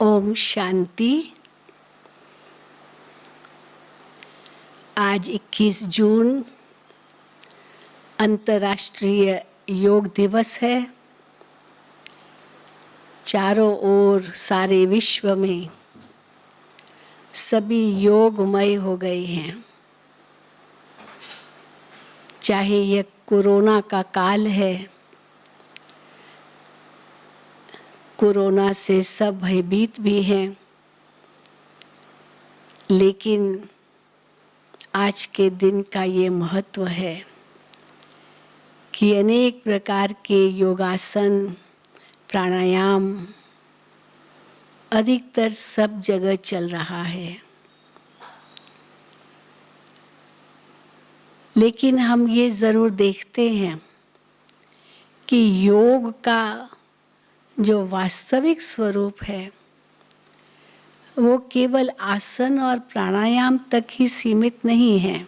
ओम शांति। आज 21 जून अंतर्राष्ट्रीय योग दिवस है। चारों ओर सारे विश्व में सभी योगमय हो गए हैं। चाहे यह कोरोना का काल है, कोरोना से सब भयभीत भी हैं, लेकिन आज के दिन का ये महत्व है कि अनेक प्रकार के योगासन, प्राणायाम अधिकतर सब जगह चल रहा है। लेकिन हम ये ज़रूर देखते हैं कि योग का जो वास्तविक स्वरूप है वो केवल आसन और प्राणायाम तक ही सीमित नहीं है।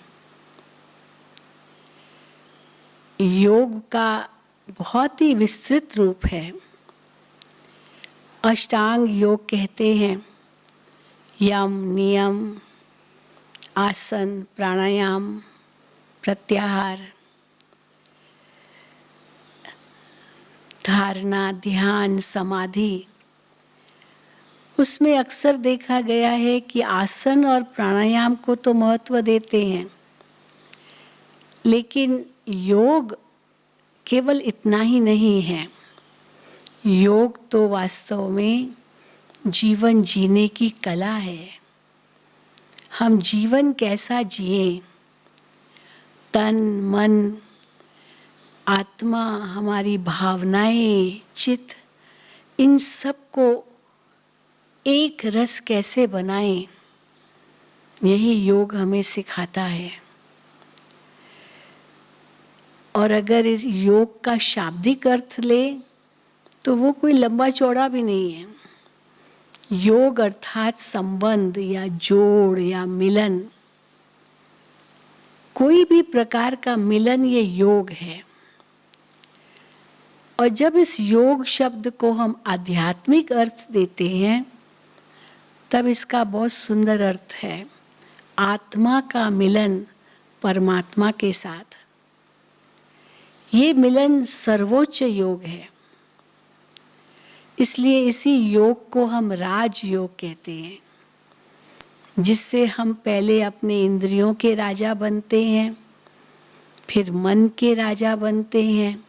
योग का बहुत ही विस्तृत रूप है। अष्टांग योग कहते हैं। यम, नियम, आसन, प्राणायाम, प्रत्याहार, धारणा, ध्यान, समाधि। उसमें अक्सर देखा गया है कि आसन और प्राणायाम को तो महत्व देते हैं, लेकिन योग केवल इतना ही नहीं है। योग तो वास्तव में जीवन जीने की कला है। हम जीवन कैसा जिए, तन, मन, आत्मा, हमारी भावनाएं, चित्त, इन सब को एक रस कैसे बनाएं, यही योग हमें सिखाता है। और अगर इस योग का शाब्दिक अर्थ ले तो वो कोई लंबा चौड़ा भी नहीं है। योग अर्थात संबंध या जोड़ या मिलन, कोई भी प्रकार का मिलन ये योग है। और जब इस योग शब्द को हम आध्यात्मिक अर्थ देते हैं तब इसका बहुत सुंदर अर्थ है, आत्मा का मिलन परमात्मा के साथ। ये मिलन सर्वोच्च योग है। इसलिए इसी योग को हम राज योग कहते हैं, जिससे हम पहले अपने इंद्रियों के राजा बनते हैं, फिर मन के राजा बनते हैं,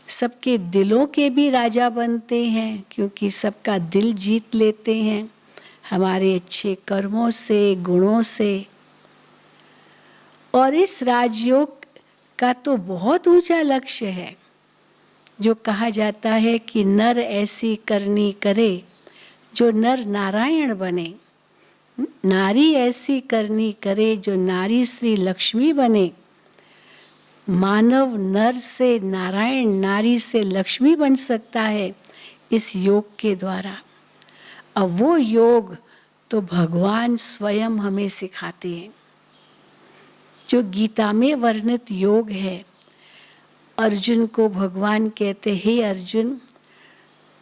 सबके दिलों के भी राजा बनते हैं, क्योंकि सबका दिल जीत लेते हैं हमारे अच्छे कर्मों से, गुणों से। और इस राजयोग का तो बहुत ऊंचा लक्ष्य है, जो कहा जाता है कि नर ऐसी करनी करे जो नर नारायण बने, नारी ऐसी करनी करे जो नारी श्री लक्ष्मी बने। मानव नर से नारायण, नारी से लक्ष्मी बन सकता है इस योग के द्वारा। अब वो योग तो भगवान स्वयं हमें सिखाते हैं। जो गीता में वर्णित योग है, अर्जुन को भगवान कहते, हे अर्जुन,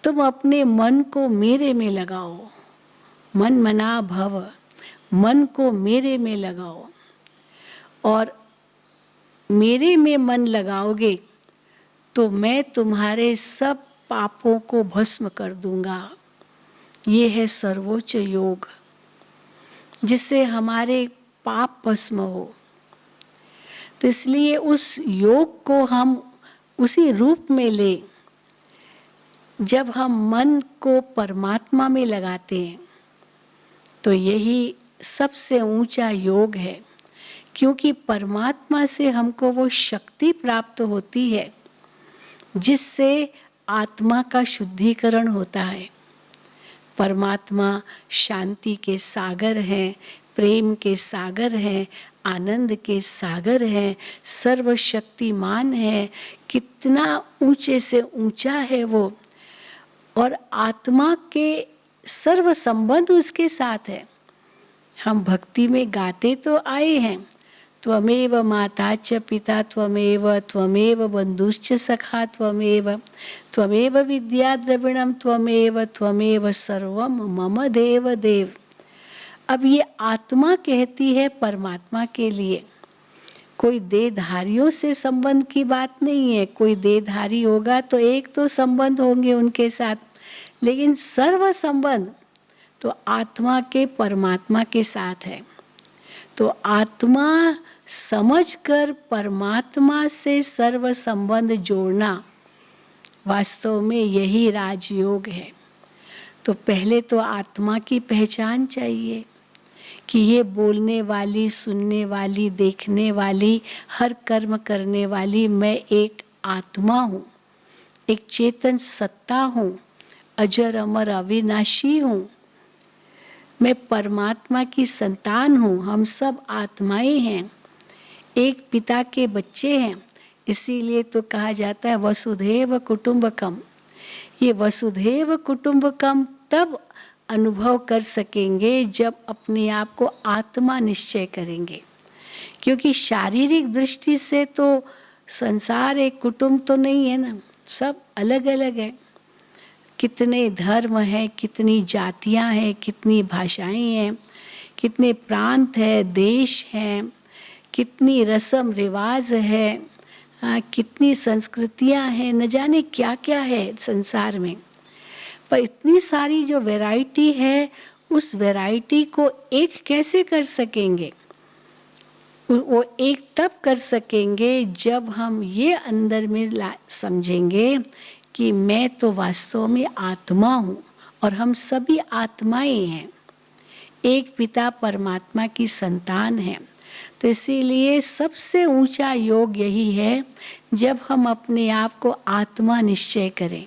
तुम अपने मन को मेरे में लगाओ, मन मना भव, मन को मेरे में लगाओ। और मेरे में मन लगाओगे तो मैं तुम्हारे सब पापों को भस्म कर दूंगा। ये है सर्वोच्च योग, जिससे हमारे पाप भस्म हो। तो इसलिए उस योग को हम उसी रूप में ले जब हम मन को परमात्मा में लगाते हैं, तो यही सबसे ऊंचा योग है। क्योंकि परमात्मा से हमको वो शक्ति प्राप्त होती है जिससे आत्मा का शुद्धिकरण होता है। परमात्मा शांति के सागर हैं, प्रेम के सागर हैं, आनंद के सागर हैं, सर्वशक्तिमान है। कितना ऊंचे से ऊंचा है वो। और आत्मा के सर्व संबंध उसके साथ है। हम भक्ति में गाते तो आए हैं, त्वमेव माता च पिता त्वमेव, त्वमेव बंधुश्च सखा त्वमेव, त्वमेव विद्या द्रविणम त्वमेव, त्वमेव सर्वम मम देव देव। अब ये आत्मा कहती है परमात्मा के लिए। कोई देहधारियों से संबंध की बात नहीं है। कोई देहधारी होगा तो एक तो संबंध होंगे उनके साथ, लेकिन सर्व संबंध तो आत्मा के परमात्मा के साथ है। तो आत्मा समझकर परमात्मा से सर्व संबंध जोड़ना वास्तव में यही राजयोग है। तो पहले तो आत्मा की पहचान चाहिए कि ये बोलने वाली, सुनने वाली, देखने वाली, हर कर्म करने वाली मैं एक आत्मा हूँ, एक चेतन सत्ता हूँ, अजर अमर अविनाशी हूँ, मैं परमात्मा की संतान हूँ। हम सब आत्माएं हैं, एक पिता के बच्चे हैं। इसीलिए तो कहा जाता है वसुधैव कुटुंबकम। ये वसुधैव कुटुंबकम तब अनुभव कर सकेंगे जब अपने आप को आत्मा निश्चय करेंगे। क्योंकि शारीरिक दृष्टि से तो संसार एक कुटुंब तो नहीं है ना, सब अलग अलग है। कितने धर्म हैं, कितनी जातियां हैं, कितनी भाषाएं हैं, कितने प्रांत है, देश हैं, कितनी रस्म रिवाज है, कितनी संस्कृतियां हैं, न जाने क्या क्या है संसार में। पर इतनी सारी जो वैरायटी है, उस वैरायटी को एक कैसे कर सकेंगे? वो एक तब कर सकेंगे जब हम ये अंदर में समझेंगे कि मैं तो वास्तव में आत्मा हूँ और हम सभी आत्माएं हैं, एक पिता परमात्मा की संतान हैं। तो इसीलिए सबसे ऊंचा योग यही है जब हम अपने आप को आत्मा निश्चय करें।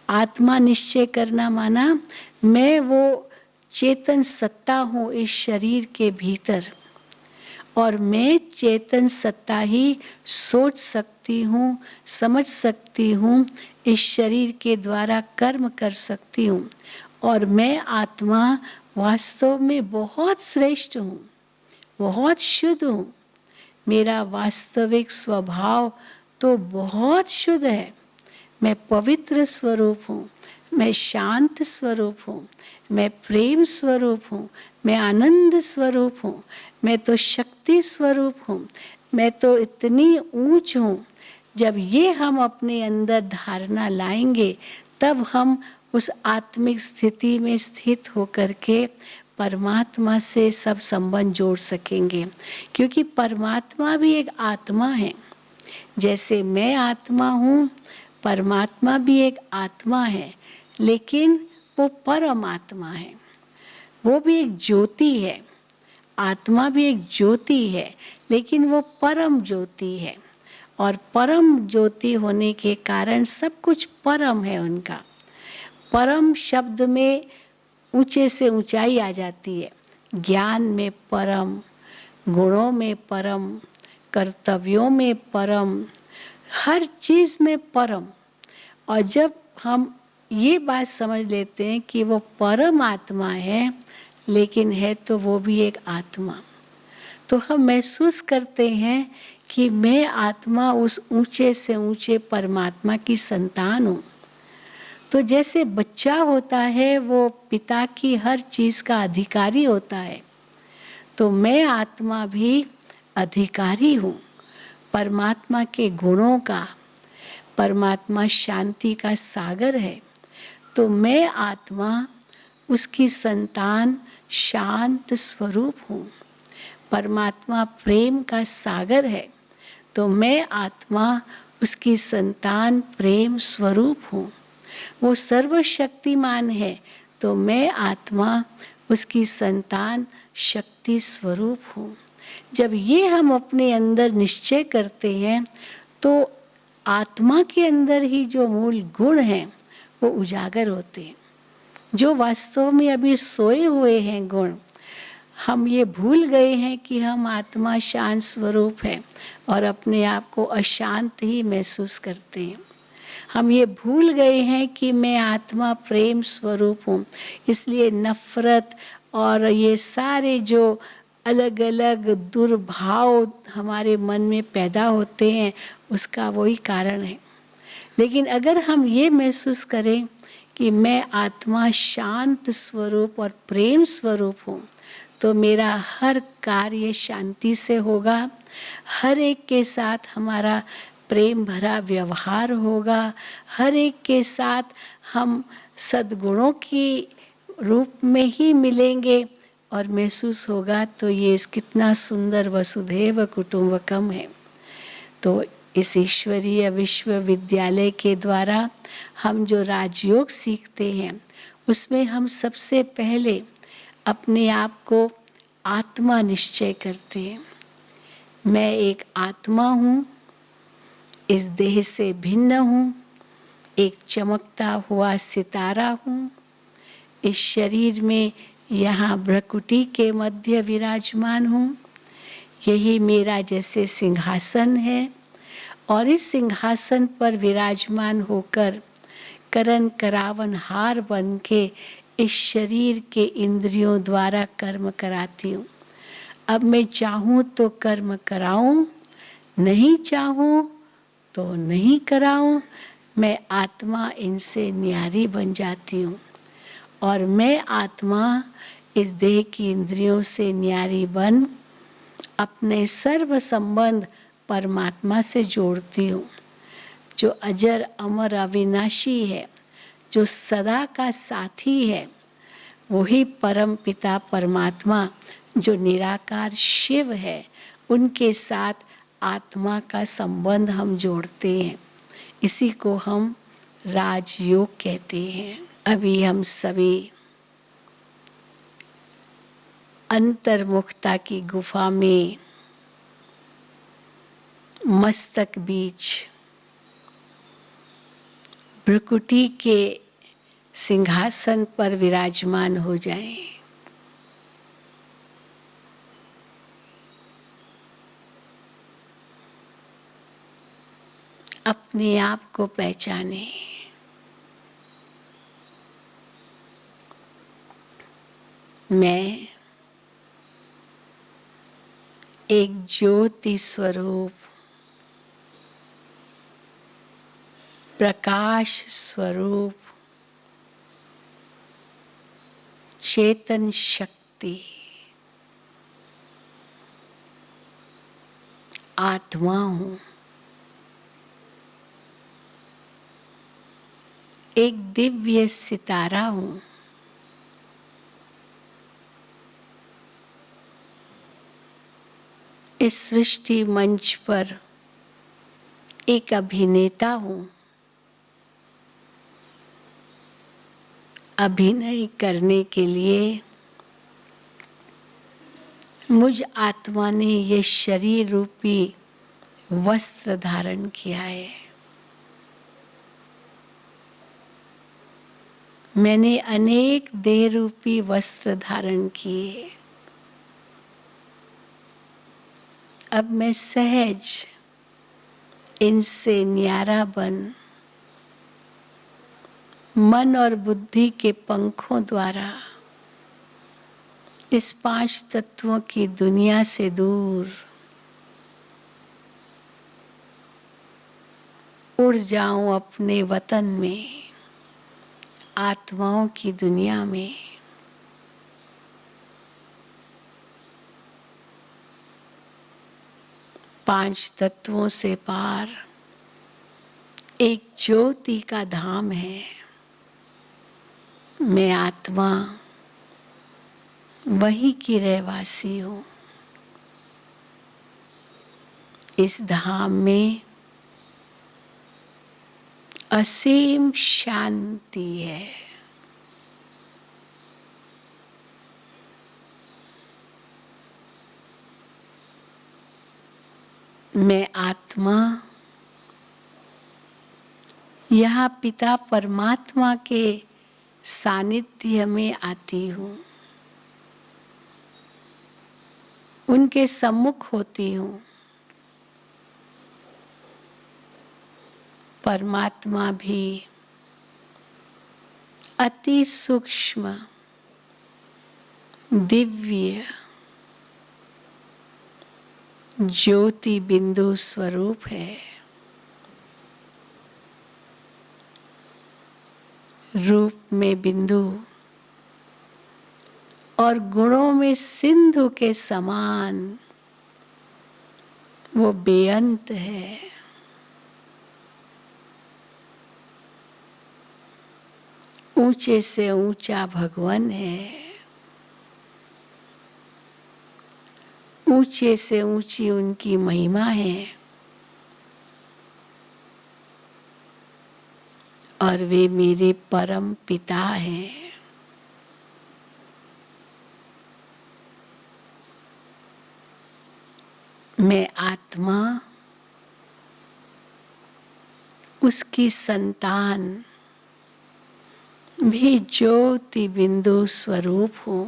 आत्मा निश्चय करना माना मैं वो चेतन सत्ता हूँ इस शरीर के भीतर, और मैं चेतन सत्ता ही सोच सकती हूँ, समझ सकती हूँ, इस शरीर के द्वारा कर्म कर सकती हूँ। और मैं आत्मा वास्तव में बहुत श्रेष्ठ हूँ, बहुत शुद्ध हूँ। मेरा वास्तविक स्वभाव तो बहुत शुद्ध है। मैं पवित्र स्वरूप हूँ, मैं शांत स्वरूप हूँ, मैं प्रेम स्वरूप हूँ, मैं आनंद स्वरूप हूँ, मैं तो शक्ति स्वरूप हूँ, मैं तो इतनी ऊंच हूँ। जब ये हम अपने अंदर धारणा लाएंगे तब हम उस आत्मिक स्थिति में स्थित होकर के परमात्मा से सब संबंध जोड़ सकेंगे। क्योंकि परमात्मा भी एक आत्मा है। जैसे मैं आत्मा हूँ, परमात्मा भी एक आत्मा है, लेकिन वो परमात्मा है, वो भी एक ज्योति है। आत्मा भी एक ज्योति है, लेकिन वो परम ज्योति है। और परम ज्योति होने के कारण सब कुछ परम है उनका। परम शब्द में ऊंचे से ऊंचाई आ जाती है। ज्ञान में परम, गुणों में परम, कर्तव्यों में परम, हर चीज़ में परम। और जब हम ये बात समझ लेते हैं कि वो परम आत्मा है, लेकिन है तो वो भी एक आत्मा, तो हम महसूस करते हैं कि मैं आत्मा उस ऊंचे से ऊंचे परमात्मा की संतान हूँ। तो जैसे बच्चा होता है वो पिता की हर चीज़ का अधिकारी होता है, तो मैं आत्मा भी अधिकारी हूँ परमात्मा के गुणों का। परमात्मा शांति का सागर है, तो मैं आत्मा उसकी संतान शांत स्वरूप हूँ। परमात्मा प्रेम का सागर है, तो मैं आत्मा उसकी संतान प्रेम स्वरूप हूँ। वो सर्वशक्तिमान है, तो मैं आत्मा उसकी संतान शक्ति स्वरूप हूँ। जब ये हम अपने अंदर निश्चय करते हैं तो आत्मा के अंदर ही जो मूल गुण हैं वो उजागर होते हैं, जो वास्तव में अभी सोए हुए हैं गुण। हम ये भूल गए हैं कि हम आत्मा शांत स्वरूप है और अपने आप को अशांत ही महसूस करते हैं। हम ये भूल गए हैं कि मैं आत्मा प्रेम स्वरूप हूँ, इसलिए नफरत और ये सारे जो अलग अलग दुर्भाव हमारे मन में पैदा होते हैं, उसका वही कारण है। लेकिन अगर हम ये महसूस करें कि मैं आत्मा शांत स्वरूप और प्रेम स्वरूप हूँ, तो मेरा हर कार्य शांति से होगा, हर एक के साथ हमारा प्रेम भरा व्यवहार होगा, हर एक के साथ हम सद्गुणों की रूप में ही मिलेंगे और महसूस होगा तो ये कितना सुंदर वसुधैव कुटुंबकम है। तो इस ईश्वरीय विश्वविद्यालय के द्वारा हम जो राजयोग सीखते हैं, उसमें हम सबसे पहले अपने आप को आत्मा निश्चय करते हैं। मैं एक आत्मा हूँ, इस देह से भिन्न हूँ, एक चमकता हुआ सितारा हूँ, इस शरीर में यहाँ भ्रकुटी के मध्य विराजमान हूँ, यही मेरा जैसे सिंहासन है और इस सिंहासन पर विराजमान होकर करण करावन हार बन के इस शरीर के इंद्रियों द्वारा कर्म कराती हूँ। अब मैं चाहूँ तो कर्म कराऊँ, नहीं चाहूँ तो नहीं कराऊँ, मैं आत्मा इनसे न्यारी बन जाती हूँ और मैं आत्मा इस देह की इंद्रियों से न्यारी बन अपने सर्व संबंध परमात्मा से जोड़ती हूँ, जो अजर अमर अविनाशी है, जो सदा का साथी है, वही परम पिता परमात्मा जो निराकार शिव है, उनके साथ आत्मा का संबंध हम जोड़ते हैं। इसी को हम राजयोग कहते हैं। अभी हम सभी अंतर्मुखता की गुफा में मस्तक बीच भ्रकुटी के सिंहासन पर विराजमान हो जाएं। अपने आप को पहचाने। मैं एक ज्योति स्वरूप, प्रकाश स्वरूप, चेतन शक्ति आत्मा हूँ। एक दिव्य सितारा हूँ। इस सृष्टि मंच पर एक अभिनेता हूँ। अभिनय करने के लिए मुझ आत्मा ने ये शरीर रूपी वस्त्र धारण किया है। मैंने अनेक देह रूपी वस्त्र धारण किए। अब मैं सहज इनसे न्यारा बन मन और बुद्धि के पंखों द्वारा इस 5 तत्वों की दुनिया से दूर उड़ जाऊं अपने वतन में, आत्माओं की दुनिया में। पांच तत्वों से पार एक ज्योति का धाम है। मैं आत्मा वहीं की रहवासी हूँ। इस धाम में असीम शांति है। मैं आत्मा यहाँ पिता परमात्मा के सानिध्य में आती हूँ, उनके सम्मुख होती हूँ। परमात्मा भी अति सूक्ष्म, दिव्य, ज्योति बिंदु स्वरूप है, रूप में बिंदु और गुणों में सिंधु के समान वो बेअंत है। ऊंचे से ऊंचा भगवान है, ऊंचे से ऊंची उनकी महिमा है और वे मेरे परम पिता हैं। मैं आत्मा उसकी संतान भी ज्योति बिंदु स्वरूप हूँ।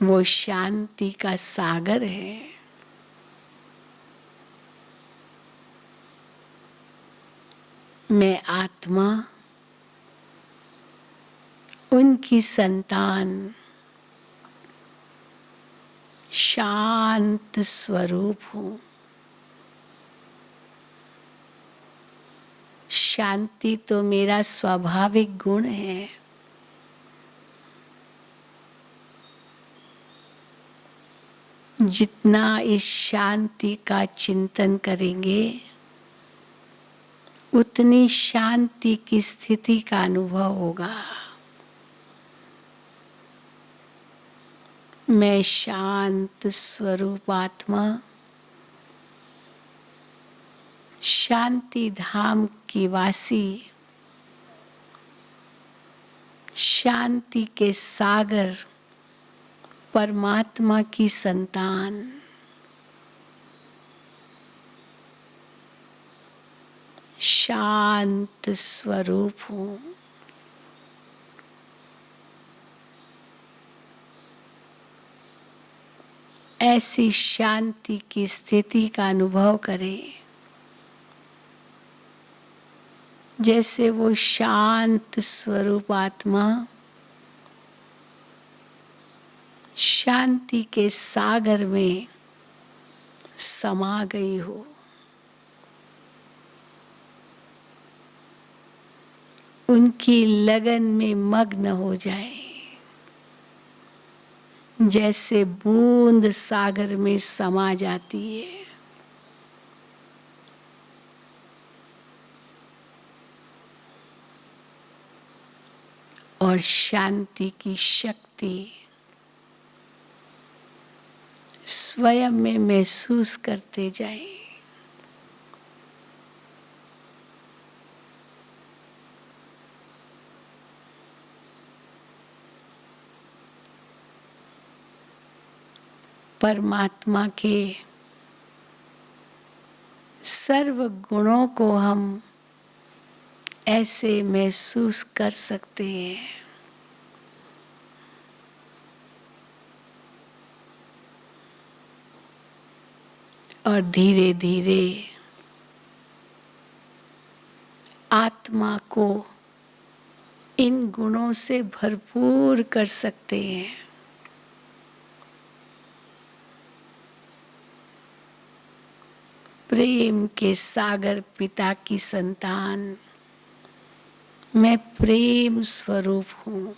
वो शांति का सागर है। मैं आत्मा उनकी संतान शांत स्वरूप हूँ। शांति तो मेरा स्वाभाविक गुण है। जितना इस शांति का चिंतन करेंगे उतनी शांति की स्थिति का अनुभव होगा। मैं शांत स्वरूप आत्मा शांति धाम की वासी, शांति के सागर परमात्मा की संतान, शांत स्वरूप हूँ। ऐसी शांति की स्थिति का अनुभव करें जैसे वो शांत स्वरूप आत्मा शांति के सागर में समा गई हो। उनकी लगन में मग्न हो जाए, जैसे बूंद सागर में समा जाती है। और शांति की शक्ति स्वयं में महसूस करते जाएं। परमात्मा के सर्व गुणों को हम ऐसे महसूस कर सकते हैं। और धीरे धीरे आत्मा को इन गुणों से भरपूर कर सकते हैं। प्रेम के सागर पिता की संतान, मैं प्रेम स्वरूप हूँ।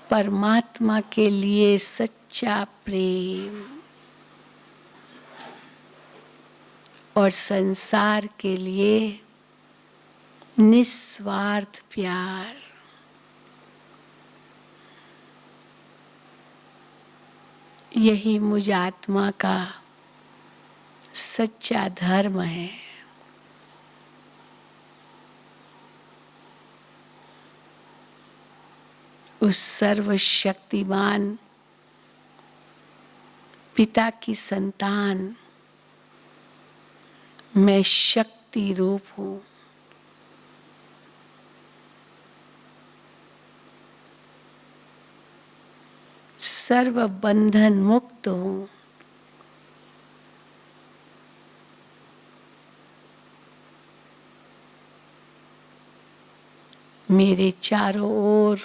परमात्मा के लिए सच्चा प्रेम और संसार के लिए निस्वार्थ प्यार। यही मुझ आत्मा का सच्चा धर्म है। उस सर्वशक्तिमान पिता की संतान मैं शक्ति रूप हूँ। सर्व बंधन मुक्त हूँ। मेरे चारों ओर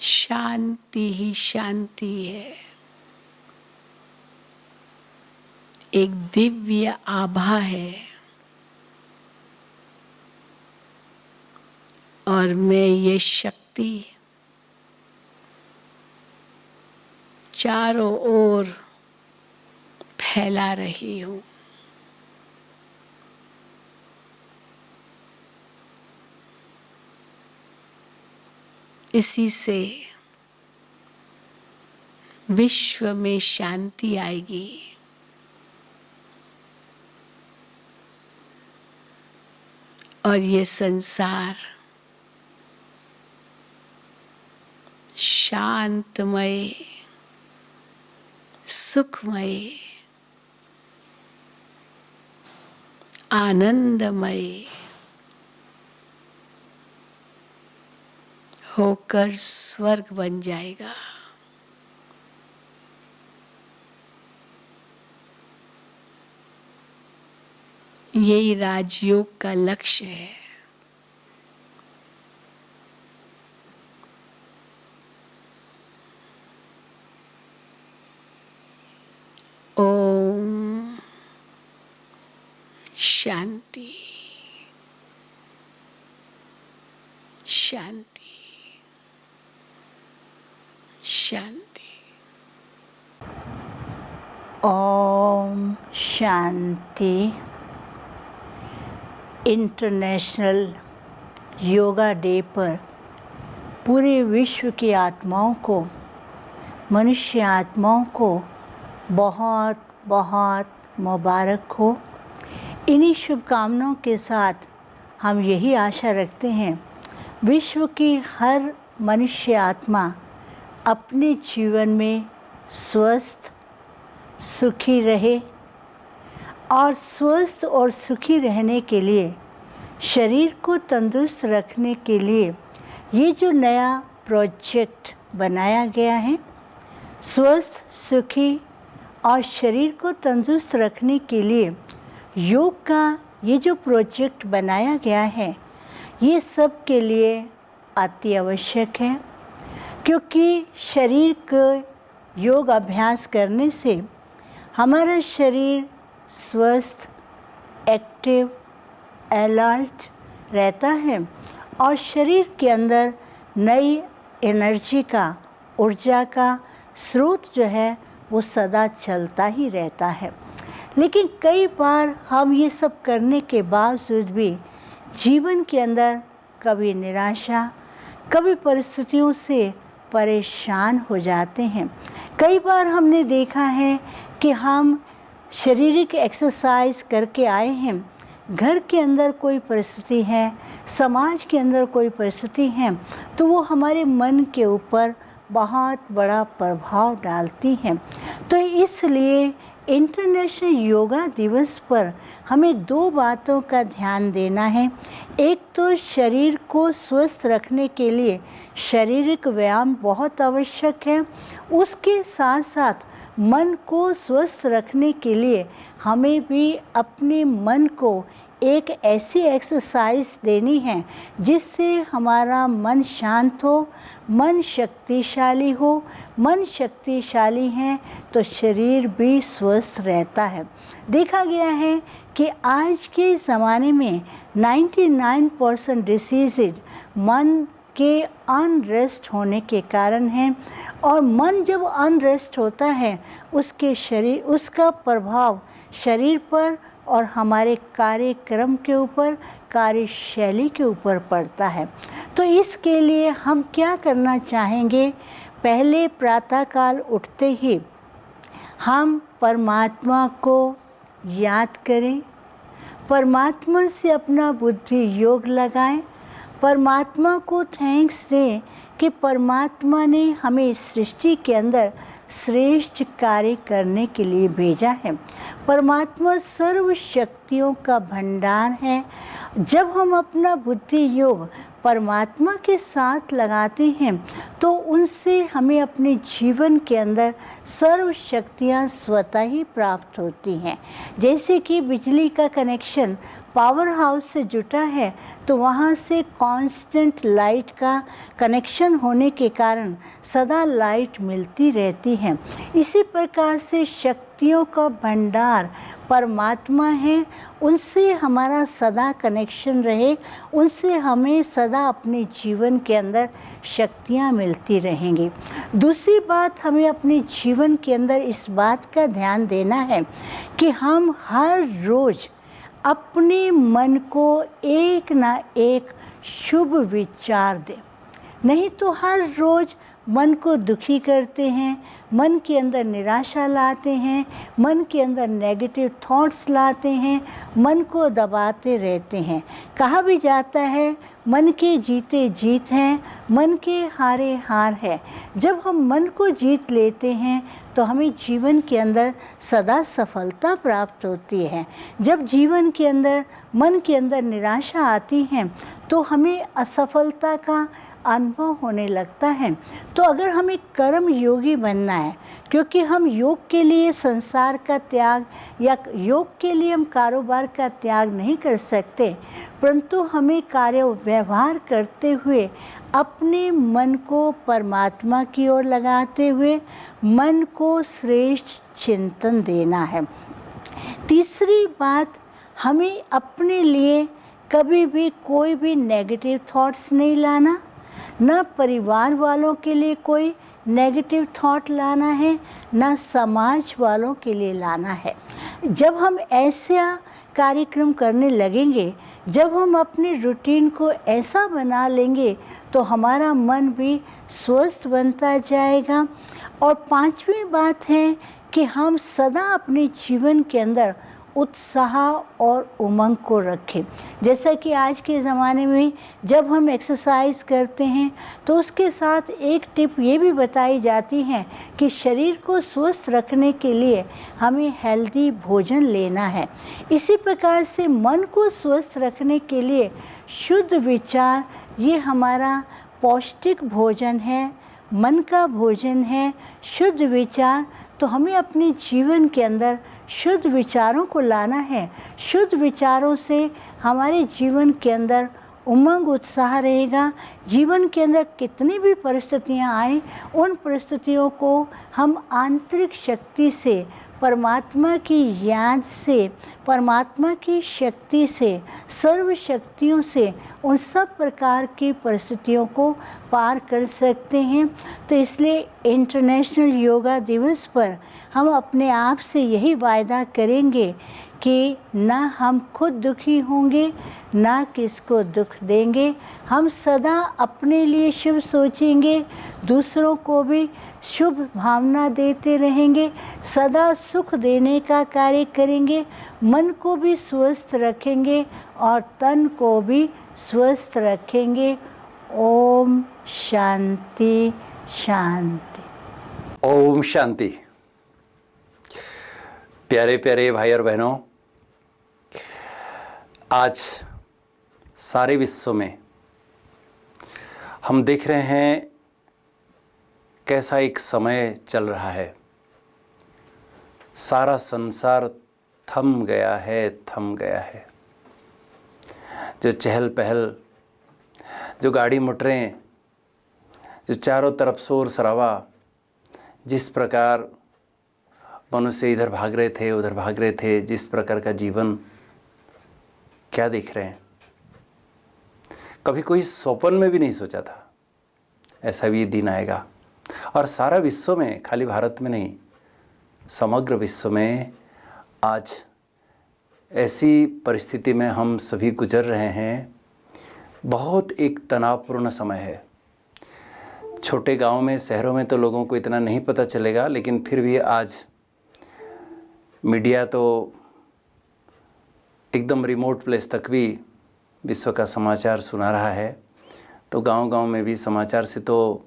शांति ही शांति है। एक दिव्य आभा है और मैं ये शक्ति चारों ओर फैला रही हूँ। इसी से विश्व में शांति आएगी। और ये संसार शांतमय, सुखमय, आनंदमय होकर स्वर्ग बन जाएगा। यही राजयोग का लक्ष्य है। ओम शांति शांति शांति। Om Shanti. International yoga day पर पूरे विश्व की आत्माओं को, मनुष्य आत्माओं को बहुत बहुत मुबारक हो। इन्हीं शुभकामनाओं के साथ हम यही आशा रखते हैं विश्व की हर मनुष्य आत्मा अपने जीवन में स्वस्थ सुखी रहे और स्वस्थ और सुखी रहने के लिए, शरीर को तंदुरुस्त रखने के लिए ये जो नया प्रोजेक्ट बनाया गया है, स्वस्थ सुखी और शरीर को तंदुरुस्त रखने के लिए योग का ये जो प्रोजेक्ट बनाया गया है, ये सब के लिए अति आवश्यक है। क्योंकि शरीर को योग अभ्यास करने से हमारा शरीर स्वस्थ, एक्टिव, अलर्ट रहता है और शरीर के अंदर नई एनर्जी का, ऊर्जा का स्रोत जो है वो सदा चलता ही रहता है। लेकिन कई बार हम ये सब करने के बावजूद भी जीवन के अंदर कभी निराशा, कभी परिस्थितियों से परेशान हो जाते हैं। कई बार हमने देखा है कि हम शारीरिक एक्सरसाइज करके आए हैं, घर के अंदर कोई परिस्थिति है, समाज के अंदर कोई परिस्थिति है, तो वो हमारे मन के ऊपर बहुत बड़ा प्रभाव डालती हैं। तो इसलिए इंटरनेशनल योगा दिवस पर हमें दो बातों का ध्यान देना है। एक तो शरीर को स्वस्थ रखने के लिए शारीरिक व्यायाम बहुत आवश्यक है, उसके साथ साथ मन को स्वस्थ रखने के लिए हमें भी अपने मन को एक ऐसी एक्सरसाइज देनी है जिससे हमारा मन शांत हो, मन शक्तिशाली हो। मन शक्तिशाली है तो शरीर भी स्वस्थ रहता है। देखा गया है कि आज के ज़माने में 99% डिसीज़ मन के अनरेस्ट होने के कारण हैं। और मन जब अनरेस्ट होता है उसके शरीर, उसका प्रभाव शरीर पर और हमारे कार्यक्रम के ऊपर, कार्यशैली के ऊपर पड़ता है। तो इसके लिए हम क्या करना चाहेंगे, पहले प्रातःकाल उठते ही हम परमात्मा को याद करें, परमात्मा से अपना बुद्धि योग लगाएं, परमात्मा को थैंक्स दें कि परमात्मा ने हमें इस सृष्टि के अंदर श्रेष्ठ कार्य करने के लिए भेजा है। परमात्मा सर्व शक्तियों का भंडार है। जब हम अपना बुद्धि योग परमात्मा के साथ लगाते हैं तो उनसे हमें अपने जीवन के अंदर सर्व शक्तियाँ स्वतः ही प्राप्त होती हैं। जैसे कि बिजली का कनेक्शन पावर हाउस से जुटा है तो वहाँ से कांस्टेंट लाइट का कनेक्शन होने के कारण सदा लाइट मिलती रहती है। इसी प्रकार से शक्तियों का भंडार परमात्मा है, उनसे हमारा सदा कनेक्शन रहे, उनसे हमें सदा अपने जीवन के अंदर शक्तियाँ मिलती रहेंगी। दूसरी बात, हमें अपने जीवन के अंदर इस बात का ध्यान देना है कि हम हर रोज़ अपने मन को एक ना एक शुभ विचार दें। नहीं तो हर रोज़ मन को दुखी करते हैं, मन के अंदर निराशा लाते हैं, मन के अंदर नेगेटिव थॉट्स लाते हैं, मन को दबाते रहते हैं। कहा भी जाता है मन के जीते जीत हैं, मन के हारे हार है। जब हम मन को जीत लेते हैं तो हमें जीवन के अंदर सदा सफलता प्राप्त होती है। जब जीवन के अंदर मन के अंदर निराशा आती है तो हमें असफलता का अनुभव होने लगता है। तो अगर हमें कर्म योगी बनना है, क्योंकि हम योग के लिए संसार का त्याग या योग के लिए हम कारोबार का त्याग नहीं कर सकते, परंतु हमें कार्य व्यवहार करते हुए अपने मन को परमात्मा की ओर लगाते हुए मन को श्रेष्ठ चिंतन देना है। तीसरी बात, हमें अपने लिए कभी भी कोई भी नेगेटिव थॉट्स नहीं लाना, ना परिवार वालों के लिए कोई नेगेटिव थॉट लाना है, ना समाज वालों के लिए लाना है। जब हम ऐसा कार्यक्रम करने लगेंगे, जब हम अपने रूटीन को ऐसा बना लेंगे तो हमारा मन भी स्वस्थ बनता जाएगा। और पांचवी बात है कि हम सदा अपने जीवन के अंदर उत्साह और उमंग को रखें। जैसा कि आज के ज़माने में जब हम एक्सरसाइज करते हैं तो उसके साथ एक टिप ये भी बताई जाती है कि शरीर को स्वस्थ रखने के लिए हमें हेल्दी भोजन लेना है। इसी प्रकार से मन को स्वस्थ रखने के लिए शुद्ध विचार, ये हमारा पौष्टिक भोजन है, मन का भोजन है। शुद्ध विचार, तो हमें अपने जीवन के अंदर शुद्ध विचारों को लाना है। शुद्ध विचारों से हमारे जीवन के अंदर उमंग उत्साह रहेगा। जीवन के अंदर कितनी भी परिस्थितियां आए, उन परिस्थितियों को हम आंतरिक शक्ति से, परमात्मा की याद से, परमात्मा की शक्ति से, सर्व शक्तियों से उन सब प्रकार की परिस्थितियों को पार कर सकते हैं। तो इसलिए इंटरनेशनल योगा दिवस पर हम अपने आप से यही वायदा करेंगे कि ना हम खुद दुखी होंगे, ना किसको दुख देंगे। हम सदा अपने लिए शुभ सोचेंगे, दूसरों को भी शुभ भावना देते रहेंगे, सदा सुख देने का कार्य करेंगे, मन को भी स्वस्थ रखेंगे और तन को भी स्वस्थ रखेंगे। ओम शांति शांति। ओम शांति। प्यारे प्यारे भाई और बहनों, आज सारे विश्व में हम देख रहे हैं कैसा एक समय चल रहा है। सारा संसार थम गया है, थम गया है। जो चहल पहल, जो गाड़ी मोटरें, जो चारों तरफ शोर शराबा, जिस प्रकार मनुष्य इधर भाग रहे थे उधर भाग रहे थे, जिस प्रकार का जीवन क्या देख रहे हैं, कभी कोई स्वप्न में भी नहीं सोचा था ऐसा भी दिन आएगा। और सारा विश्व में, खाली भारत में नहीं, समग्र विश्व में आज ऐसी परिस्थिति में हम सभी गुजर रहे हैं। बहुत एक तनावपूर्ण समय है। छोटे गांव में, शहरों में तो लोगों को इतना नहीं पता चलेगा, लेकिन फिर भी आज मीडिया तो एकदम रिमोट प्लेस तक भी विश्व का समाचार सुना रहा है। तो गांव-गांव में भी समाचार से तो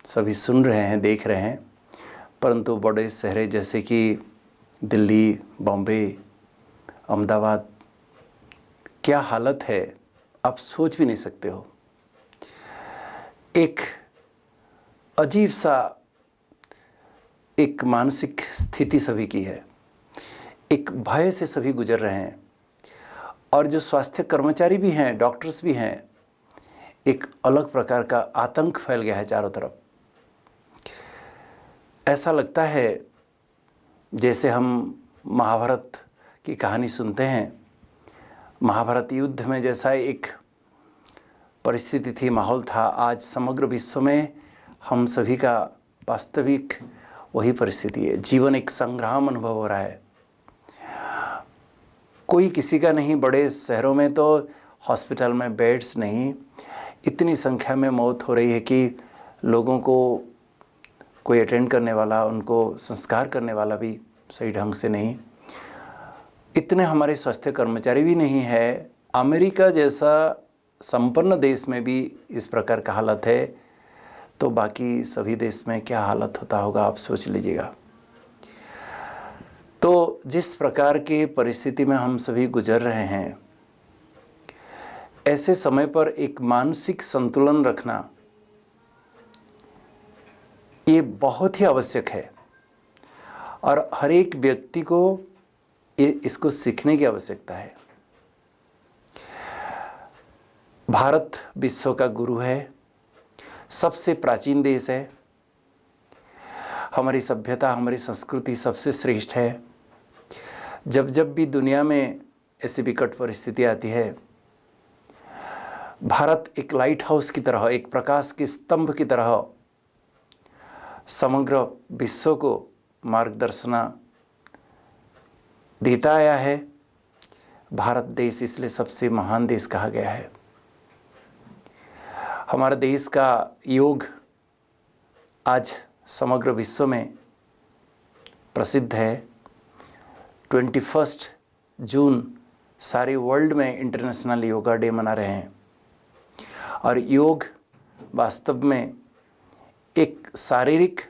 सभी सुन रहे हैं, देख रहे हैं, परंतु बड़े शहर जैसे कि दिल्ली, बॉम्बे, अहमदाबाद, क्या हालत है आप सोच भी नहीं सकते हो। एक अजीब सा एक मानसिक स्थिति सभी की है। एक भय से सभी गुजर रहे हैं और जो स्वास्थ्य कर्मचारी भी हैं, डॉक्टर्स भी हैं, एक अलग प्रकार का आतंक फैल गया है चारों तरफ। ऐसा लगता है जैसे हम महाभारत की कहानी सुनते हैं, महाभारत युद्ध में जैसा एक परिस्थिति थी, माहौल था, आज समग्र विश्व में हम सभी का वास्तविक वही परिस्थिति है। जीवन एक संग्राम अनुभव हो रहा है, कोई किसी का नहीं। बड़े शहरों में तो हॉस्पिटल में बेड्स नहीं, इतनी संख्या में मौत हो रही है कि लोगों को कोई अटेंड करने वाला, उनको संस्कार करने वाला भी सही ढंग से नहीं। इतने हमारे स्वास्थ्य कर्मचारी भी नहीं है। अमेरिका जैसा संपन्न देश में भी इस प्रकार का हालत है, तो बाकी सभी देश में क्या हालत होता होगा, आप सोच लीजिएगा। तो जिस प्रकार के परिस्थिति में हम सभी गुजर रहे हैं, ऐसे समय पर एक मानसिक संतुलन रखना ये बहुत ही आवश्यक है और हर एक व्यक्ति को इसको सीखने की आवश्यकता है। भारत विश्व का गुरु है, सबसे प्राचीन देश है, हमारी सभ्यता, हमारी संस्कृति सबसे श्रेष्ठ है। जब जब भी दुनिया में ऐसी विकट परिस्थिति आती है, भारत एक लाइट हाउस की तरह, एक प्रकाश के स्तंभ की तरह समग्र विश्व को मार्गदर्शन देता आया है। भारत देश इसलिए सबसे महान देश कहा गया है। हमारा देश का योग आज समग्र विश्व में प्रसिद्ध है। 21 जून सारे वर्ल्ड में इंटरनेशनल योगा डे मना रहे हैं और योग वास्तव में एक शारीरिक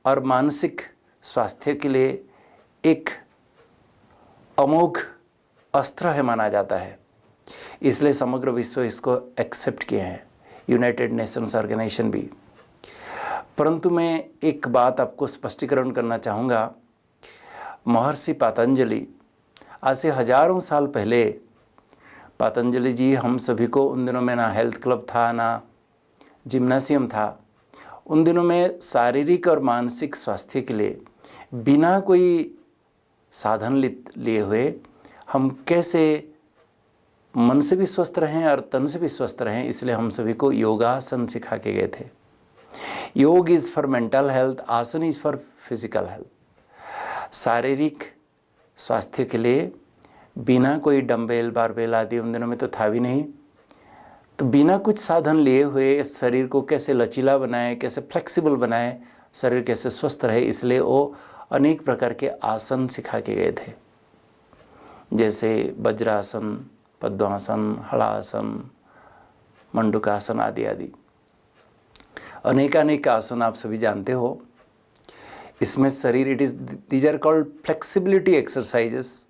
और मानसिक स्वास्थ्य के लिए एक अमोघ अस्त्र है माना जाता है। इसलिए समग्र विश्व इसको एक्सेप्ट किए हैं, यूनाइटेड नेशंस ऑर्गेनाइजेशन भी। परंतु मैं एक बात आपको स्पष्टीकरण करना चाहूँगा। महर्षि पतंजलि आज से हजारों साल पहले, पतंजलि जी हम सभी को, उन दिनों में ना हेल्थ क्लब था ना जिम्नासियम था, उन दिनों में शारीरिक और मानसिक स्वास्थ्य के लिए बिना कोई साधन लिए हुए हम कैसे मन से भी स्वस्थ रहें और तन से भी स्वस्थ रहें, इसलिए हम सभी को योगासन सिखा के गए थे। योग इज़ फॉर मेंटल हेल्थ, आसन इज़ फॉर फिजिकल हेल्थ। शारीरिक स्वास्थ्य के लिए बिना कोई डंबेल बारबेल आदि उन दिनों में तो था भी नहीं, तो बिना कुछ साधन लिए हुए शरीर को कैसे लचीला बनाए, कैसे फ्लेक्सिबल बनाए, शरीर कैसे स्वस्थ रहे, इसलिए वो अनेक प्रकार के आसन सिखा के गए थे, जैसे वज्रासन, पद्मासन, हलासन, मंडूकासन आदि आदि। अनेकानेक आसन आप सभी जानते हो। इसमें शरीर, these are called flexibility exercises,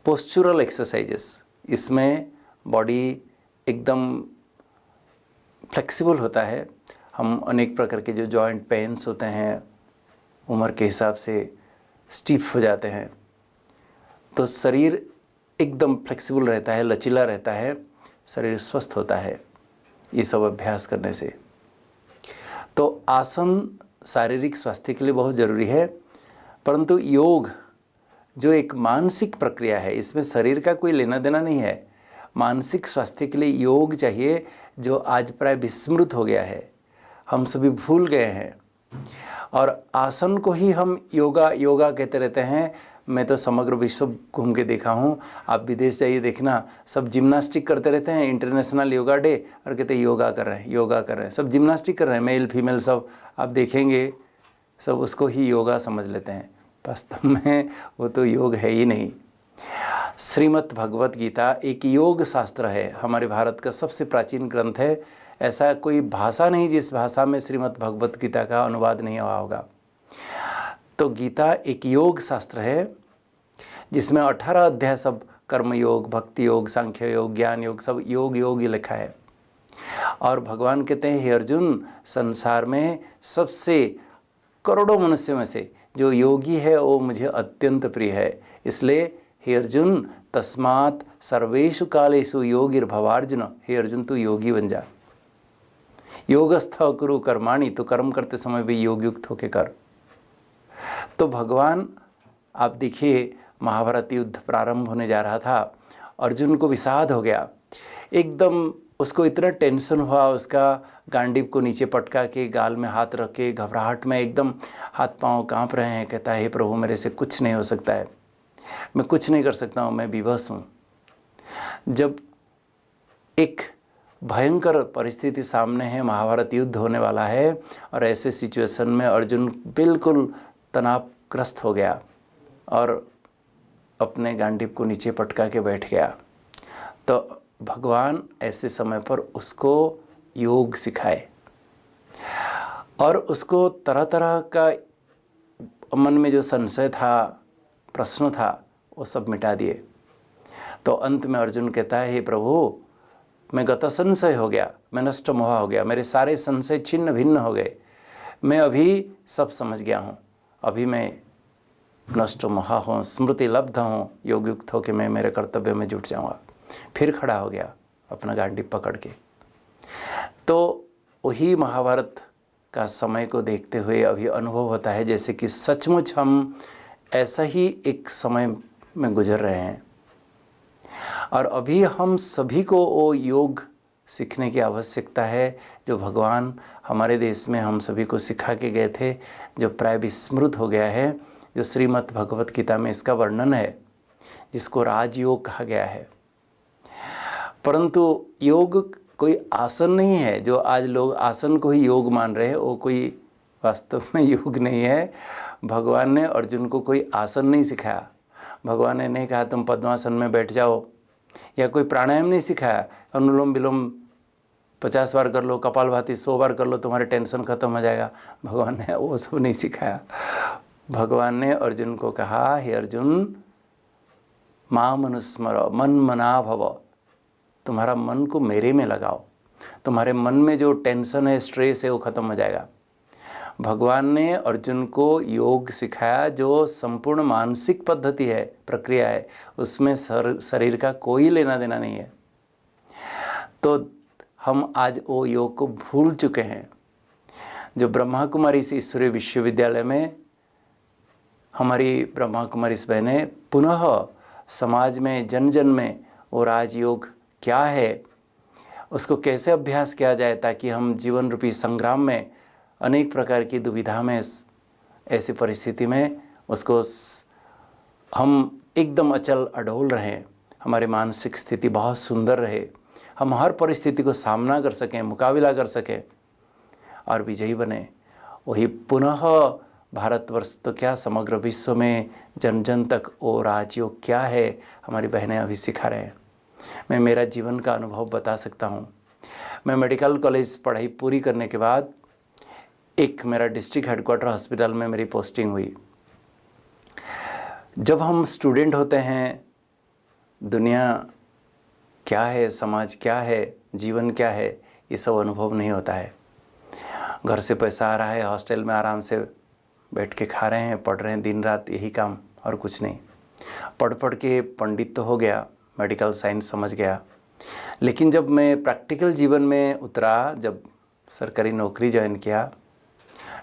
postural exercises. इसमें बॉडी एकदम फ्लेक्सिबल होता है। हम अनेक प्रकार के जो जॉइंट पेन्स होते हैं उम्र के हिसाब से स्टिफ हो जाते हैं, तो शरीर एकदम फ्लेक्सिबल रहता है, लचीला रहता है, शरीर स्वस्थ होता है ये सब अभ्यास करने से। तो आसन शारीरिक स्वास्थ्य के लिए बहुत ज़रूरी है, परंतु योग जो एक मानसिक प्रक्रिया है, इसमें शरीर का कोई लेना देना नहीं है। मानसिक स्वास्थ्य के लिए योग चाहिए, जो आज प्राय विस्मृत हो गया है, हम सभी भूल गए हैं। और आसन को ही हम योगा योगा कहते रहते हैं। मैं तो समग्र विश्व घूम के देखा हूँ, आप विदेश जाइए देखना, सब जिम्नास्टिक करते रहते हैं। इंटरनेशनल योगा डे और कहते हैं योगा कर रहे हैं, योगा कर रहे हैं, सब जिम्नास्टिक कर रहे हैं, मेल फीमेल सब आप देखेंगे, सब उसको ही योगा समझ लेते हैं। वास्तव में वो तो योग है ही नहीं। श्रीमद् भगवत गीता एक योग शास्त्र है, हमारे भारत का सबसे प्राचीन ग्रंथ है। ऐसा कोई भाषा नहीं जिस भाषा में श्रीमद् भगवत गीता का अनुवाद नहीं हुआ होगा। तो गीता एक योग शास्त्र है जिसमें 18 अध्याय सब कर्म योग, भक्ति योग, सांख्य योग, ज्ञान योग, सब योग योग ही लिखा है। और भगवान कहते हैं, हे अर्जुन, संसार में सबसे करोड़ों मनुष्यों में से जो योगी है वो मुझे अत्यंत प्रिय है। इसलिए हे अर्जुन तस्मात् सर्वेषु कालेषु योगिर्भवार्जुन, हे अर्जुन तू योगी बन जा। योगस्थ कुरु कर्माणि, तो कर्म करते समय भी योग युक्त होके कर। तो भगवान, आप देखिए महाभारत युद्ध प्रारंभ होने जा रहा था, अर्जुन को विषाद हो गया, एकदम उसको इतना टेंशन हुआ, उसका गांडीव को नीचे पटका के गाल में हाथ रख के घबराहट में एकदम हाथ पांव कांप रहे हैं। कहता है हे प्रभु मेरे से कुछ नहीं हो सकता है, मैं कुछ नहीं कर सकता हूँ, मैं विवश हूँ। जब एक भयंकर परिस्थिति सामने है, महाभारत युद्ध होने वाला है, और ऐसे सिचुएशन में अर्जुन बिल्कुल तनावग्रस्त हो गया और अपने गांडीव को नीचे पटका के बैठ गया। तो भगवान ऐसे समय पर उसको योग सिखाए और उसको तरह तरह का मन में जो संशय था, प्रश्न था, वो सब मिटा दिए। तो अंत में अर्जुन कहता है हे प्रभु मैं गत संशय हो गया, मैं नष्ट मोहा हो गया, मेरे सारे संशय छिन्न भिन्न हो गए, मैं अभी सब समझ गया हूँ, अभी मैं नष्ट मोहा हूँ, स्मृति लब्ध हूँ, योग युक्त होकर मैं मेरे कर्तव्य में जुट जाऊँगा। फिर खड़ा हो गया अपना गांडी पकड़ के। तो वही महाभारत का समय को देखते हुए अभी अनुभव होता है जैसे कि सचमुच हम ऐसा ही एक समय में गुजर रहे हैं, और अभी हम सभी को वो योग सीखने की आवश्यकता है जो भगवान हमारे देश में हम सभी को सिखा के गए थे, जो प्राय विस्मृत हो गया है, जो श्रीमद् भगवत गीता में इसका वर्णन है, जिसको राजयोग कहा गया है। परंतु योग कोई आसन नहीं है। जो आज लोग आसन को ही योग मान रहे हैं, वो कोई वास्तव में योग नहीं है। भगवान ने अर्जुन को कोई आसन नहीं सिखाया, भगवान ने नहीं कहा तुम पद्मासन में बैठ जाओ, या कोई प्राणायाम नहीं सिखाया, अनुलोम विलोम 50 बार कर लो, कपालभाति 100 बार कर लो, तुम्हारे टेंशन खत्म हो जाएगा। भगवान ने वो सब नहीं सिखाया। भगवान ने अर्जुन को कहा हे अर्जुन माम अनुस्मर मन मना भव, तुम्हारा मन को मेरे में लगाओ, तुम्हारे मन में जो टेंशन है, स्ट्रेस है, वो खत्म हो जाएगा। भगवान ने अर्जुन को योग सिखाया जो संपूर्ण मानसिक पद्धति है, प्रक्रिया है, उसमें शरीर का कोई लेना देना नहीं है। तो हम आज वो योग को भूल चुके हैं। जो ब्रह्मा कुमारी से ईश्वरीय विश्वविद्यालय में हमारी ब्रह्मा कुमारी बहनें पुनः समाज में जन जन में वो राजयोग क्या है, उसको कैसे अभ्यास किया जाए ताकि हम जीवन रूपी संग्राम में अनेक प्रकार की दुविधा में, ऐसी परिस्थिति में उसको हम एकदम अचल अडोल रहें, हमारी मानसिक स्थिति बहुत सुंदर रहे, हम हर परिस्थिति को सामना कर सकें, मुकाबला कर सकें और विजयी बने। वही पुनः भारतवर्ष तो क्या समग्र विश्व में जन जन तक वो राजयोग क्या है हमारी बहनें अभी सिखा रहे हैं। मैं मेरा जीवन का अनुभव बता सकता हूँ। मैं मेडिकल कॉलेज पढ़ाई पूरी करने के बाद एक मेरा डिस्ट्रिक्ट हेडक्वार्टर हॉस्पिटल में मेरी पोस्टिंग हुई। जब हम स्टूडेंट होते हैं, दुनिया क्या है, समाज क्या है, जीवन क्या है, ये सब अनुभव नहीं होता है। घर से पैसा आ रहा है, हॉस्टल में आराम से बैठ के खा रहे हैं, पढ़ रहे हैं, दिन रात यही काम और कुछ नहीं। पढ़ पढ़ के पंडित तो हो गया, मेडिकल साइंस समझ गया, लेकिन जब मैं प्रैक्टिकल जीवन में उतरा, जब सरकारी नौकरी ज्वाइन किया,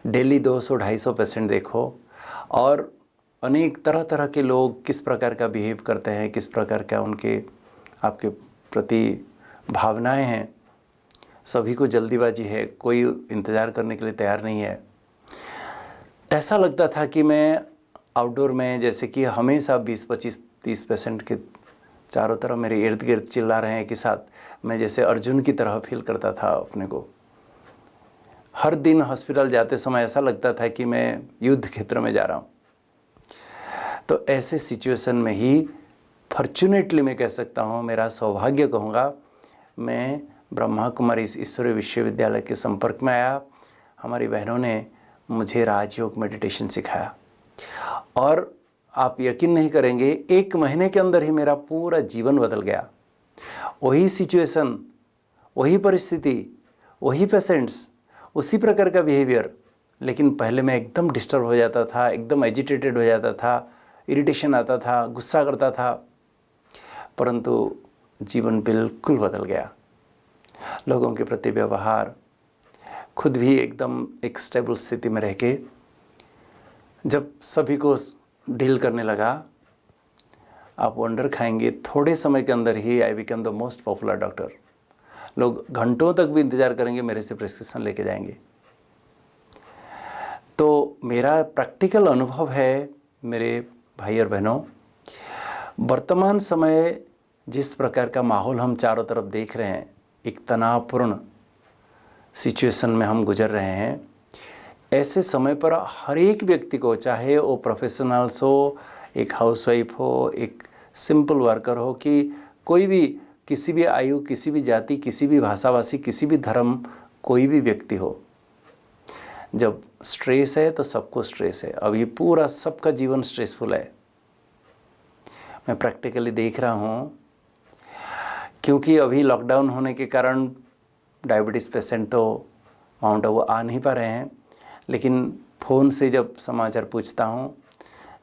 डेली 200-250 पेशेंट देखो और अनेक तरह तरह के लोग किस प्रकार का बिहेव करते हैं, किस प्रकार का उनके आपके प्रति भावनाएं हैं। सभी को जल्दीबाजी है, कोई इंतज़ार करने के लिए तैयार नहीं है। ऐसा लगता था कि मैं आउटडोर में जैसे कि हमेशा 20-25-30 पेशेंट के चारों तरफ मेरे इर्द गिर्द चिल्ला रहे हैं कि साथ, मैं जैसे अर्जुन की तरह फील करता था अपने को। हर दिन हॉस्पिटल जाते समय ऐसा लगता था कि मैं युद्ध क्षेत्र में जा रहा हूँ। तो ऐसे सिचुएशन में ही फॉर्चुनेटली मैं कह सकता हूँ, मेरा सौभाग्य कहूँगा, मैं ब्रह्मा कुमारी ईश्वरीय विश्वविद्यालय के संपर्क में आया। हमारी बहनों ने मुझे राजयोग मेडिटेशन सिखाया और आप यकीन नहीं करेंगे, 1 महीने के अंदर ही मेरा पूरा जीवन बदल गया। वही सिचुएशन, वही परिस्थिति, वही पेशेंट्स, उसी प्रकार का बिहेवियर, लेकिन पहले मैं एकदम डिस्टर्ब हो जाता था, एकदम एजिटेटेड हो जाता था, इरिटेशन आता था, गुस्सा करता था, परंतु जीवन बिल्कुल बदल गया। लोगों के प्रति व्यवहार, खुद भी एकदम एक स्टेबल स्थिति में रह के जब सभी को डील करने लगा, आप वंडर खाएंगे, थोड़े समय के अंदर ही I become the most popular doctor. लोग घंटों तक भी इंतज़ार करेंगे, मेरे से प्रिस्क्रिप्शन लेके जाएंगे। तो मेरा प्रैक्टिकल अनुभव है मेरे भाई और बहनों, वर्तमान समय जिस प्रकार का माहौल हम चारों तरफ देख रहे हैं, एक तनावपूर्ण सिचुएशन में हम गुजर रहे हैं, ऐसे समय पर हर एक व्यक्ति को, चाहे वो प्रोफेशनल्स हो, एक हाउसवाइफ हो, एक सिंपल वर्कर हो, कि कोई भी, किसी भी आयु, किसी भी जाति, किसी भी भाषाभाषी, किसी भी धर्म, कोई भी व्यक्ति हो, जब स्ट्रेस है तो सबको स्ट्रेस है। अब ये पूरा सबका जीवन स्ट्रेसफुल है। मैं प्रैक्टिकली देख रहा हूँ, क्योंकि अभी लॉकडाउन होने के कारण डायबिटीज़ पेशेंट तो माउंट आबू आ नहीं पा रहे हैं, लेकिन फ़ोन से जब समाचार पूछता हूँ,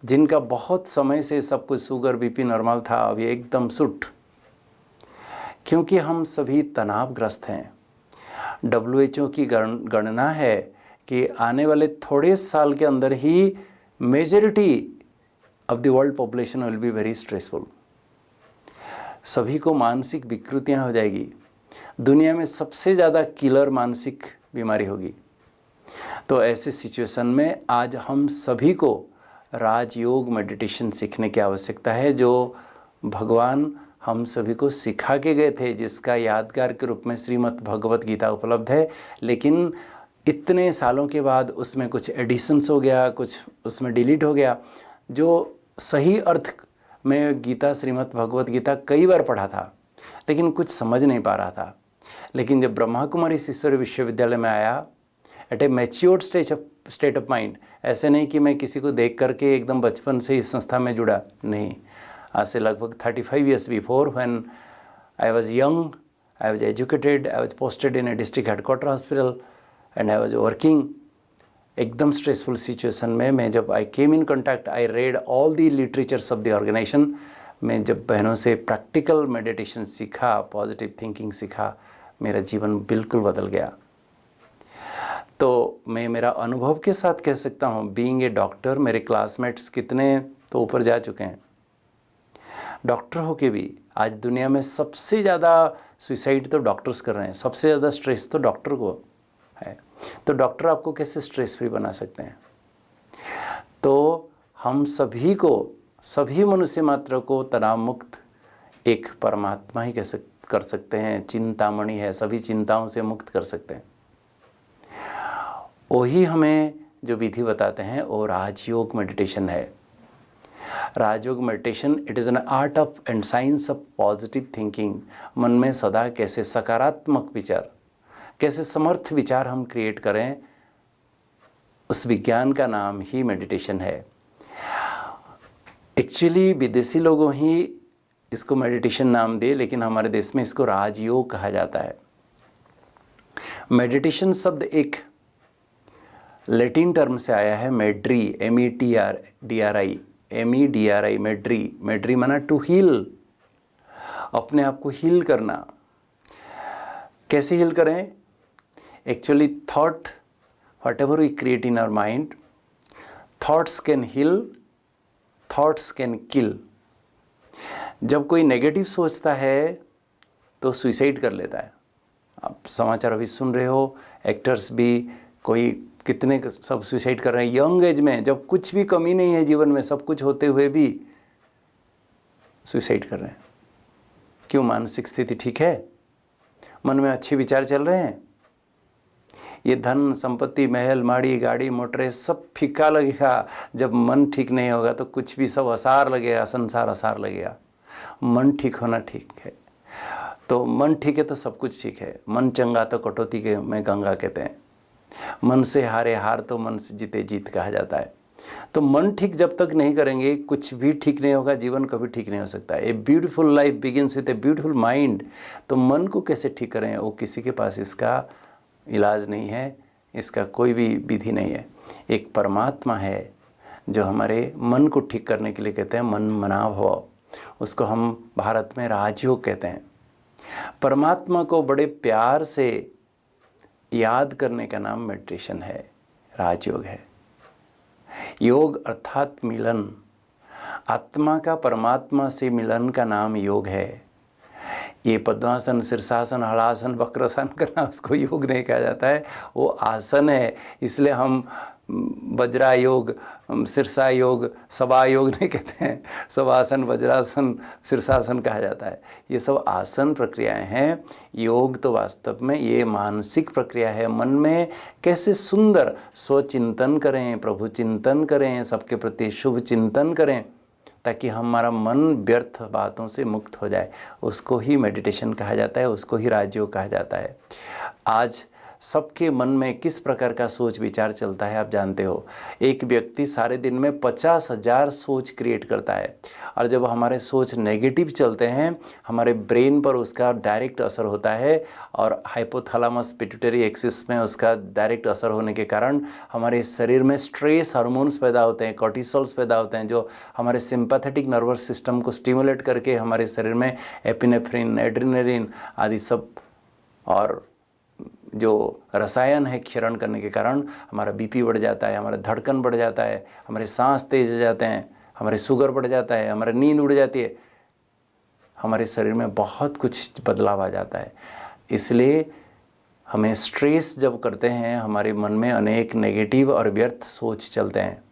जिनका बहुत समय से सब कुछ शुगर बीपी नॉर्मल था, अभी एकदम सुट, क्योंकि हम सभी तनावग्रस्त हैं। WHO की गणना है कि आने वाले थोड़े साल के अंदर ही majority of the world population will be very stressful. सभी को मानसिक विकृतियां हो जाएगी। दुनिया में सबसे ज़्यादा किलर मानसिक बीमारी होगी। तो ऐसे सिचुएशन में आज हम सभी को राजयोग मेडिटेशन सीखने की आवश्यकता है, जो भगवान हम सभी को सिखा के गए थे, जिसका यादगार के रूप में श्रीमद् भगवत गीता उपलब्ध है। लेकिन इतने सालों के बाद उसमें कुछ एडिशंस हो गया, कुछ उसमें डिलीट हो गया। जो सही अर्थ में गीता, श्रीमद् भगवत गीता कई बार पढ़ा था, लेकिन कुछ समझ नहीं पा रहा था। लेकिन जब ब्रह्मा कुमारी ईश्वरीय विश्वविद्यालय में आया, at a matured state of mind, ऐसे नहीं कि मैं किसी को देख करके एकदम बचपन से इस संस्था में जुड़ा, नहीं। आज से लगभग 35 years before, when I was young, I was educated, I was posted in a district headquarter hospital and I was working. एकदम स्ट्रेसफुल सिचुएशन में मैं जब I came in contact, I read all the literatures of the organisation. मैं जब बहनों से practical meditation सीखा, positive thinking सीखा, मेरा जीवन बिल्कुल बदल गया। तो मैं मेरा अनुभव के साथ कह सकता हूँ, बीइंग ए डॉक्टर, मेरे क्लासमेट्स कितने तो ऊपर जा चुके हैं। डॉक्टर हो के भी आज दुनिया में सबसे ज़्यादा सुसाइड तो डॉक्टर्स कर रहे हैं, सबसे ज़्यादा स्ट्रेस तो डॉक्टर को है। तो डॉक्टर आपको कैसे स्ट्रेस फ्री बना सकते हैं? तो हम सभी को, सभी मनुष्य मात्र को तनाव मुक्त एक परमात्मा ही कर सकते हैं। चिंतामणि है, सभी चिंताओं से मुक्त कर सकते हैं। वही हमें जो विधि बताते हैं वो राजयोग मेडिटेशन है। Rajyoga meditation, it is an art of and science of positive thinking. मन में सदा कैसे सकारात्मक विचार, कैसे समर्थ विचार हम क्रिएट करें, उस विज्ञान का नाम ही मेडिटेशन है। एक्चुअली विदेशी लोगों ही इसको मेडिटेशन नाम दे, लेकिन हमारे देश में इसको राजयोग कहा जाता है। मेडिटेशन शब्द एक लैटिन टर्म से आया है, मेड्री, METRDRI, MEDRI, मेड्री माना टू हील, अपने आप को हील करना। कैसे हील करें? Actually thought, whatever we create in our mind, thoughts can heal, thoughts can kill. जब कोई नेगेटिव सोचता है तो सुसाइड कर लेता है। आप समाचार अभी सुन रहे हो, एक्टर्स भी कोई कितने सब सुसाइड कर रहे हैं यंग एज में, जब कुछ भी कमी नहीं है जीवन में, सब कुछ होते हुए भी सुसाइड कर रहे हैं। क्यों? मानसिक स्थिति ठीक है, मन में अच्छे विचार चल रहे हैं। ये धन संपत्ति, महल माड़ी, गाड़ी मोटरें सब फीका लगेगा। जब मन ठीक नहीं होगा तो कुछ भी सब असार लगेगा, संसार असार लगेगा। मन ठीक होना ठीक है। तो मन ठीक है तो सब कुछ ठीक है। मन चंगा तो कटौती के में गंगा कहते हैं। मन से हारे हार तो मन से जीते जीत कहा जाता है। तो मन ठीक जब तक नहीं करेंगे कुछ भी ठीक नहीं होगा, जीवन कभी ठीक नहीं हो सकता। A beautiful life begins with a beautiful mind. तो मन को कैसे ठीक करें, वो किसी के पास इसका इलाज नहीं है, इसका कोई भी विधि नहीं है। एक परमात्मा है जो हमारे मन को ठीक करने के लिए कहते हैं मन मना भव, उसको हम भारत में राजयोग कहते हैं। परमात्मा को बड़े प्यार से याद करने का नाम मेडिटेशन है, राजयोग है। योग अर्थात मिलन, आत्मा का परमात्मा से मिलन का नाम योग है। ये पद्मासन, शीर्षासन, हलासन, वक्रासन करना उसको योग नहीं कहा जाता है, वो आसन है। इसलिए हम वज्रा योग, शीर्षा योग, सभा योग नहीं कहते हैं, सवासन, वज्रासन, शीर्षासन कहा जाता है। ये सब आसन प्रक्रियाएं हैं। योग तो वास्तव में ये मानसिक प्रक्रिया है। मन में कैसे सुंदर स्वचिंतन करें, प्रभु चिंतन करें, सबके प्रति शुभ चिंतन करें, ताकि हमारा मन व्यर्थ बातों से मुक्त हो जाए, उसको ही मेडिटेशन कहा जाता है, उसको ही राजयोग कहा जाता है। आज सबके मन में किस प्रकार का सोच विचार चलता है आप जानते हो। एक व्यक्ति सारे दिन में 50,000 सोच क्रिएट करता है, और जब हमारे सोच नेगेटिव चलते हैं हमारे ब्रेन पर उसका डायरेक्ट असर होता है, और हाइपोथैलेमस पिट्यूटरी एक्सिस में उसका डायरेक्ट असर होने के कारण हमारे शरीर में स्ट्रेस हार्मोन्स पैदा होते हैं, कॉर्टिसोल्स पैदा होते हैं, जो हमारे सिंपैथेटिक नर्वस सिस्टम को स्टिमुलेट करके हमारे शरीर में एपिनेफ्रिन, एड्रेनलिन आदि सब और जो रसायन है क्षरण करने के कारण हमारा बीपी बढ़ जाता है, हमारा धड़कन बढ़ जाता है, हमारे सांस तेज हो जाते हैं, हमारे शुगर बढ़ जाता है, हमारी नींद उड़ जाती है, हमारे शरीर में बहुत कुछ बदलाव आ जाता है। इसलिए हमें स्ट्रेस जब करते हैं हमारे मन में अनेक नेगेटिव और व्यर्थ सोच चलते हैं।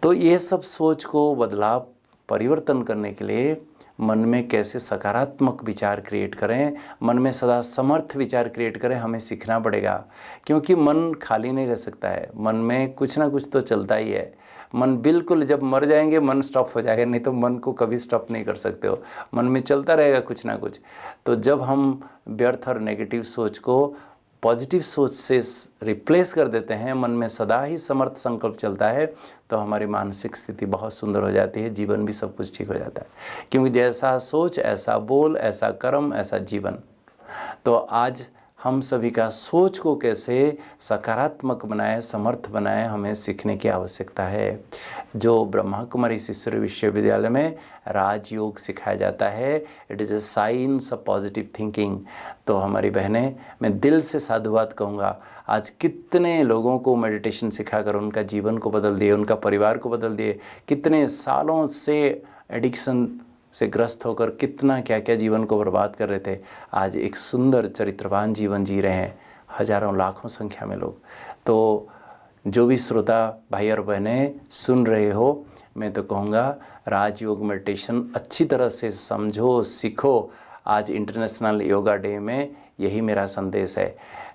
तो ये सब सोच को बदलाव परिवर्तन करने के लिए मन में कैसे सकारात्मक विचार क्रिएट करें, मन में सदा समर्थ विचार क्रिएट करें, हमें सीखना पड़ेगा। क्योंकि मन खाली नहीं रह सकता है, मन में कुछ ना कुछ तो चलता ही है। मन बिल्कुल, जब मर जाएंगे मन स्टॉप हो जाएगा, नहीं तो मन को कभी स्टॉप नहीं कर सकते हो, मन में चलता रहेगा कुछ ना कुछ। तो जब हम व्यर्थ और नेगेटिव सोच को पॉजिटिव सोच से रिप्लेस कर देते हैं, मन में सदा ही समर्थ संकल्प चलता है, तो हमारी मानसिक स्थिति बहुत सुंदर हो जाती है, जीवन भी सब कुछ ठीक हो जाता है। क्योंकि जैसा सोच ऐसा बोल, ऐसा कर्म ऐसा जीवन। तो आज हम सभी का सोच को कैसे सकारात्मक बनाए, समर्थ बनाए, हमें सीखने की आवश्यकता है। जो ब्रह्मा कुमारी ईश्वरीय विश्वविद्यालय में राजयोग सिखाया जाता है, it is a science of positive thinking. तो हमारी बहनें, मैं दिल से साधुवाद कहूँगा, आज कितने लोगों को मेडिटेशन सिखाकर उनका जीवन को बदल दिए, उनका परिवार को बदल दिए, कितने सालों से एडिक्शन से ग्रस्त होकर कितना क्या क्या जीवन को बर्बाद कर रहे थे, आज एक सुंदर चरित्रवान जीवन जी रहे हैं, हजारों लाखों संख्या में लोग। तो जो भी श्रोता भाई और बहनें सुन रहे हो, मैं तो कहूँगा राजयोग मेडिटेशन अच्छी तरह से समझो, सीखो। आज इंटरनेशनल योगा डे में यही मेरा संदेश है।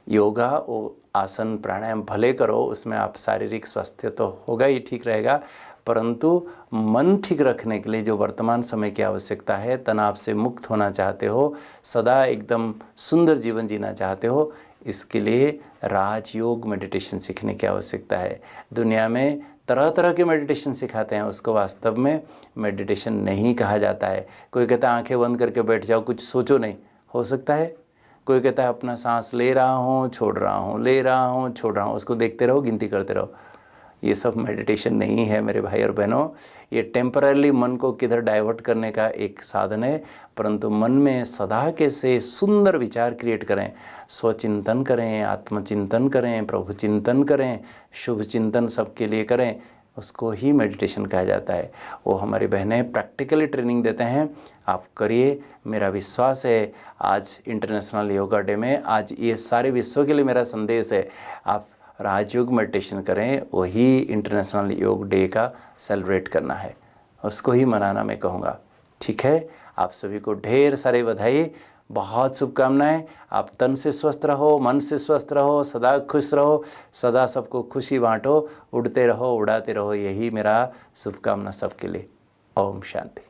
योगा वो आसन प्राणायाम भले करो, उसमें आप शारीरिक स्वास्थ्य तो होगा ही, ठीक रहेगा, परंतु मन ठीक रखने के लिए जो वर्तमान समय की आवश्यकता है, तनाव से मुक्त होना चाहते हो, सदा एकदम सुंदर जीवन जीना चाहते हो, इसके लिए राजयोग मेडिटेशन सीखने की आवश्यकता है। दुनिया में तरह तरह के मेडिटेशन सिखाते हैं, उसको वास्तव में मेडिटेशन नहीं कहा जाता है। कोई कहता है आंखें बंद करके बैठ जाओ, कुछ सोचो नहीं, हो सकता है। कोई कहता है अपना सांस ले रहा हूँ छोड़ रहा हूँ, ले रहा हूँ छोड़ रहा हूँ, उसको देखते रहो, गिनती करते रहो। ये सब मेडिटेशन नहीं है मेरे भाई और बहनों। ये टेम्पररी मन को किधर डाइवर्ट करने का एक साधन है, परंतु मन में सदा कैसे सुंदर विचार क्रिएट करें, स्वचिंतन करें, आत्मचिंतन करें, प्रभु चिंतन करें, शुभ चिंतन सबके लिए करें, उसको ही मेडिटेशन कहा जाता है। वो हमारी बहनें प्रैक्टिकली ट्रेनिंग देते हैं, आप करिए। मेरा विश्वास है आज इंटरनेशनल योगा डे में, आज ये सारे विश्व के लिए मेरा संदेश है, आप राजयोग मेडिटेशन करें, वही इंटरनेशनल योग डे का सेलिब्रेट करना है, उसको ही मनाना मैं कहूँगा। ठीक है, आप सभी को ढेर सारी बधाई, बहुत शुभकामनाएं। आप तन से स्वस्थ रहो, मन से स्वस्थ रहो, सदा खुश रहो, सदा सबको खुशी बांटो, उड़ते रहो, उड़ाते रहो, यही मेरा शुभकामना सबके लिए। ओम शांति।